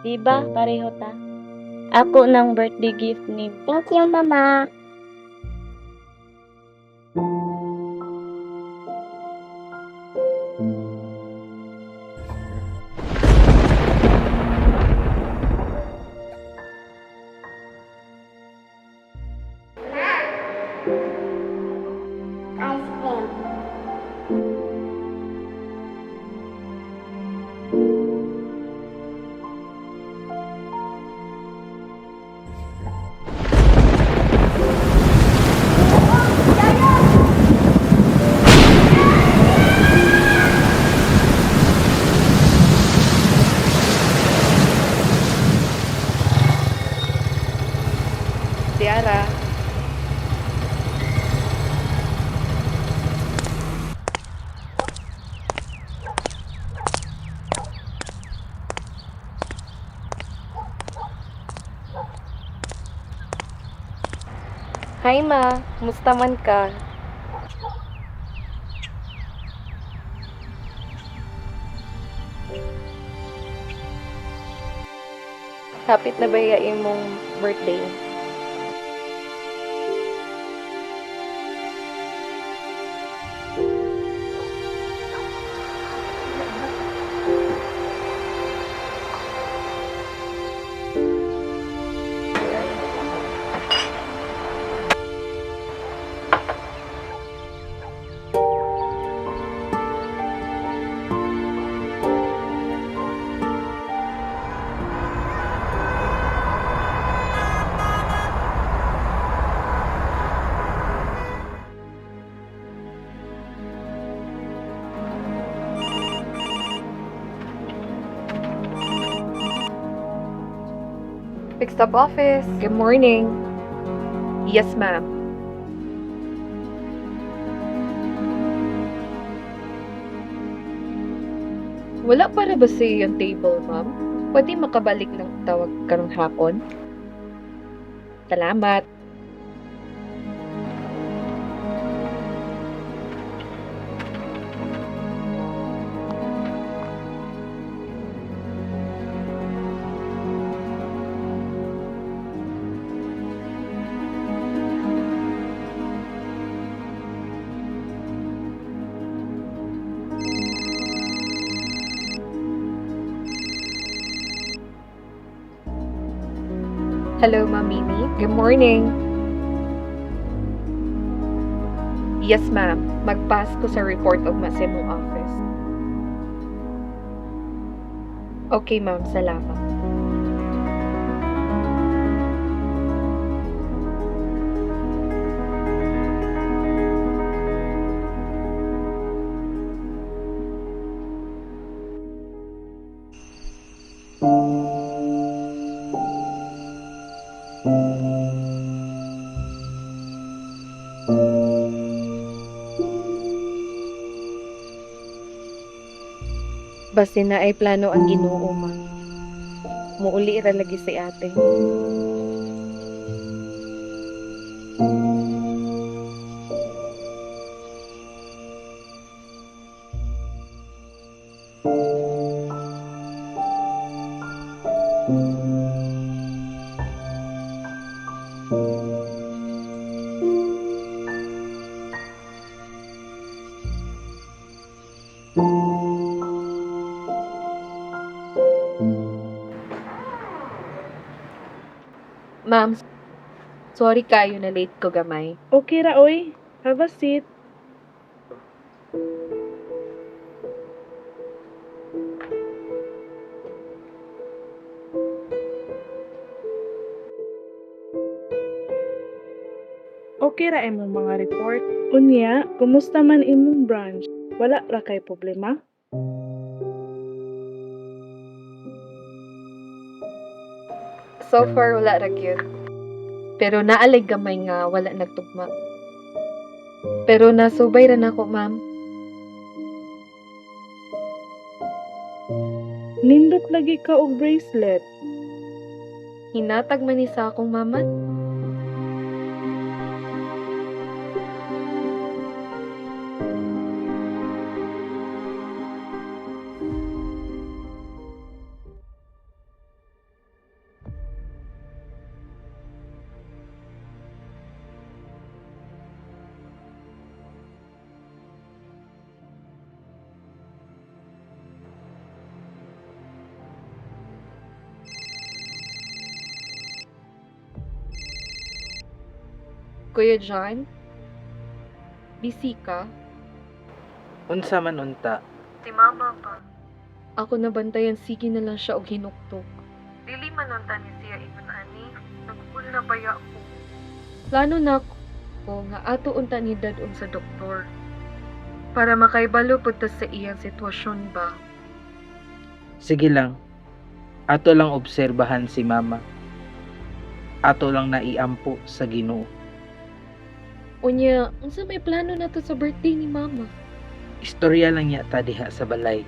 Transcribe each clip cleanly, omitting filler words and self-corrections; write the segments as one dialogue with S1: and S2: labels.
S1: Diba, pareho ta? Ako ng birthday gift ni. Thank you, Mama. Ice cream.
S2: Tiara. Hi ma, musta man ka? Hapit na ba yung imong birthday? Fixed up office. Good morning. Yes, ma'am. Wala para ba sa yung table, ma'am? Pwede makabalik ng tawag karong hapon? Salamat. Hello, Ma'am Mimi. Good morning. Yes, ma'am. Mag-pass ko sa report of sa imong office. Okay, ma'am. Salamat. Basta na ay plano ang Ginoo, ma'am. Muuli ra lagi si ate. Ma'am, sorry kayo na late ko gamay.
S3: Okay ra, oy. Have a seat. Okay ra imong mga report. Unya, kumusta man imong branch? Wala ra kay problema?
S2: So far, wala ra gyud. Pero naalay gamay nga wala nagtugma. Pero nasubay ra nako, ma'am.
S3: Nindot lagi ka og bracelet.
S2: Hinatag man ni sa akong mama. Kuya John, busy ka?
S4: Unsa man unta?
S2: Si Mama pa. Ako nabantayan, sige na lang siya og hinuktok. Dili man unta ni siya ingon ani, nagpul na baya ko. Plano na ko nga ato unta ni dadon sa doktor. Para makaibalo pud ta sa iyang sitwasyon ba.
S4: Sige lang. Ato lang obserbahan si mama. Ato lang naiampo sa Ginoo.
S2: Unya, unsa may plano nato sa birthday ni Mama?
S4: Istorya lang yata diha sa balay.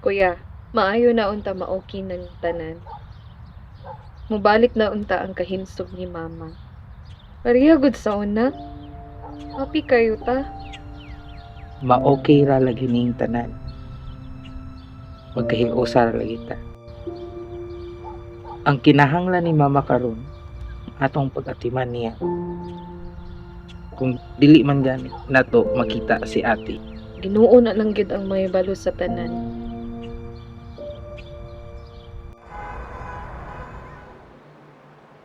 S2: Kuya, maayo na unta maoki ng tanan. Mubalik na unta ang kahimsog ni Mama. Pareha gud sa una. Happy kayo ta?
S4: Ma-okay ra lagi ning tanan. Magkahiusa ra lagi ta. Ang kinahanglan ni mama karon atong pag-atiman niya. Kung dili man gani nato makita si ate.
S2: Ginoo na lang gid ang may balo sa tanan.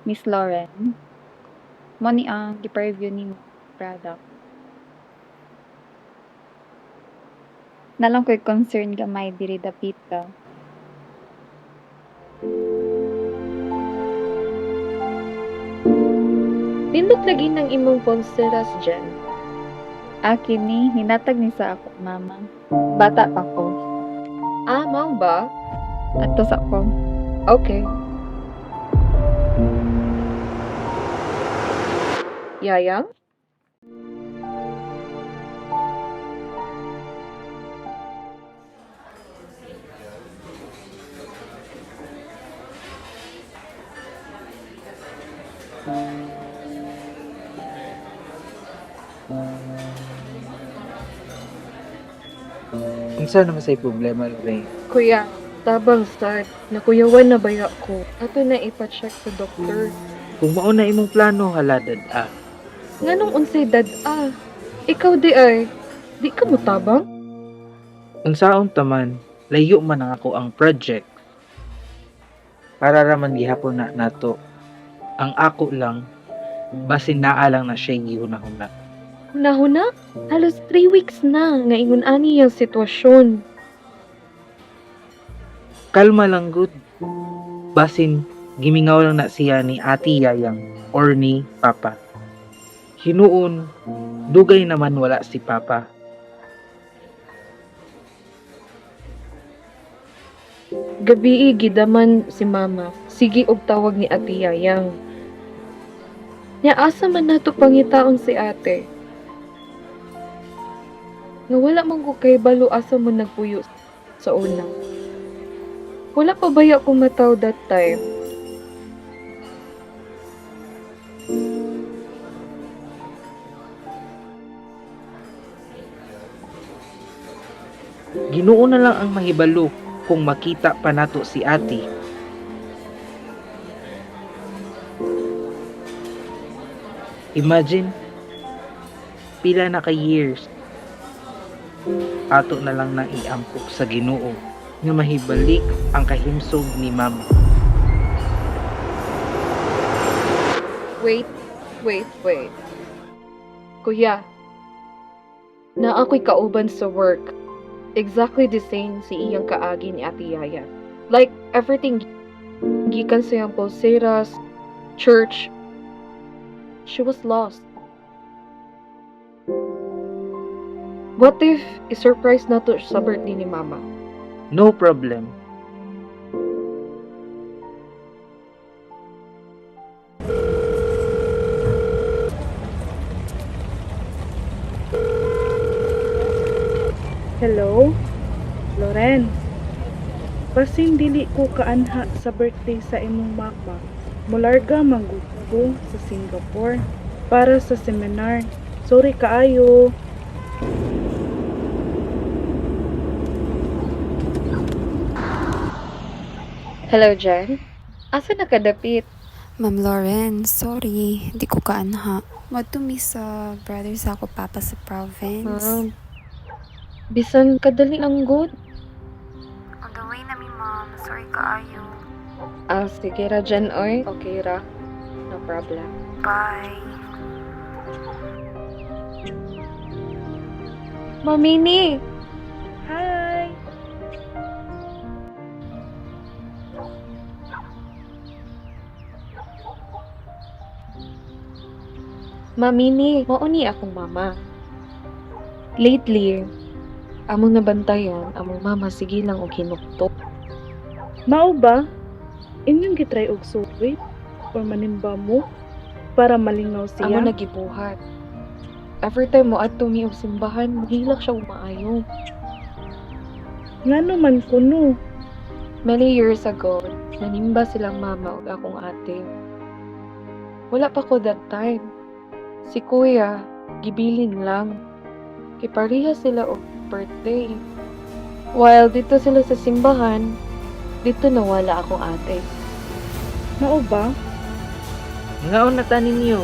S5: Miss Lauren, mo ni ang gi-preview ni product. Nalang ko'y concern gamay diri dapit ka.
S2: Pindot lagi ng imong pulseras dyan.
S5: Akin ni, hinatag ni sa ako, mama. Bata pa ko.
S2: Ah, mao ba?
S5: Ato sa ko.
S2: Okay. Yayang?
S4: Unsa naman say problema Lorraine?
S2: Kuya, tabang sad. Nakuyawan na baya ko. Ato na ipa-check sa doktor.
S4: Kung mao na imong plano haladad
S2: Nganong unsay dad-a? Ikaw di ay. Di ka mo tabang?
S4: Unsaon taman, layo man ang ako ang project. Para raman gihapon na nato. Ang ako lang, basin naa lang na siya gihunahuna.
S2: Hunahuna? Halos 3 weeks na nga ingon ani yung sitwasyon.
S4: Kalma lang good. Basin, gimingaw lang na siya ni Ate Yayang or ni Papa. Hinuon, dugay naman wala si Papa.
S2: Gabi gidaman si Mama. Sige og tawag ni Ate Yayang. Nya asa man nato pangitaon si ate. Nga wala man ko kay balo asa mo nagpuyo sa una. Wala pa baya ko mataw that time.
S4: Ginoo na lang ang mahibalo kung makita pa nato si ate. Imagine, pila na ka years, ato na lang nang iampok sa Ginoo nga mahibalik ang kahimsog ni Mama.
S2: Wait. Kuya, na ako'y kauban sa work. Exactly the same si iyang kaagi ni Ate Yaya. Like, everything gikan sa iyang pulseras, church. She was lost. What if i-surprise na to sa birthday ni Mama?
S4: No problem.
S3: Hello? Loren? Basin dili ko kaanha sa birthday sa imong mama. Mularga manggod ko sa Singapore para sa seminar. Sorry kaayo.
S2: Hello, Jen. Asa nakadapit?
S6: Ma'am Lauren, sorry, di ko kaanha. Madumi sa brother sa ako papa sa province.
S2: Bisan kadali ang good.
S6: On the way na mi, ma'am. Sorry kaayo.
S2: Sige ra, Jen, oy. Okay ra. No problem.
S6: Bye.
S2: Mamini!
S3: Hi!
S2: Mamini, mao ni akong mama. Lately, among nabantayan, among mama sige lang og hinuktok.
S3: Mao ba? Inyong gitry og suwit or manimba mo para malingaw siya?
S2: Amo nagibuhat. Every time mo adto mi og simbahan, mahilak siya og maayo.
S3: Ngano man kuno?
S2: Many years ago, nanimba silang mama ug akong ate. Wala pa ko that time. Si kuya, gibilin lang. Kay pareha sila og birthday. While dito sila sa simbahan, dito nawala akong ate.
S3: Mao ba?
S4: Ngaon na ta ninyo.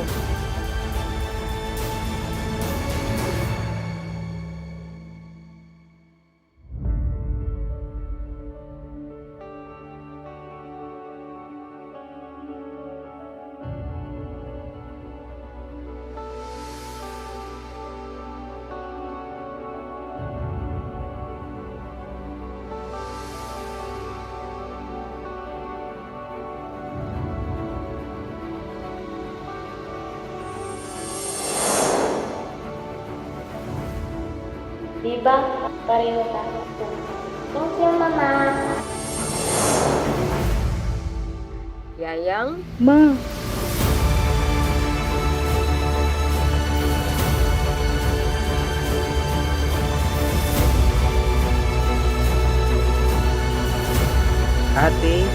S1: Diba? Pareho tayo. Thank you, Mama.
S2: Yayang?
S3: Ma,
S4: Ate,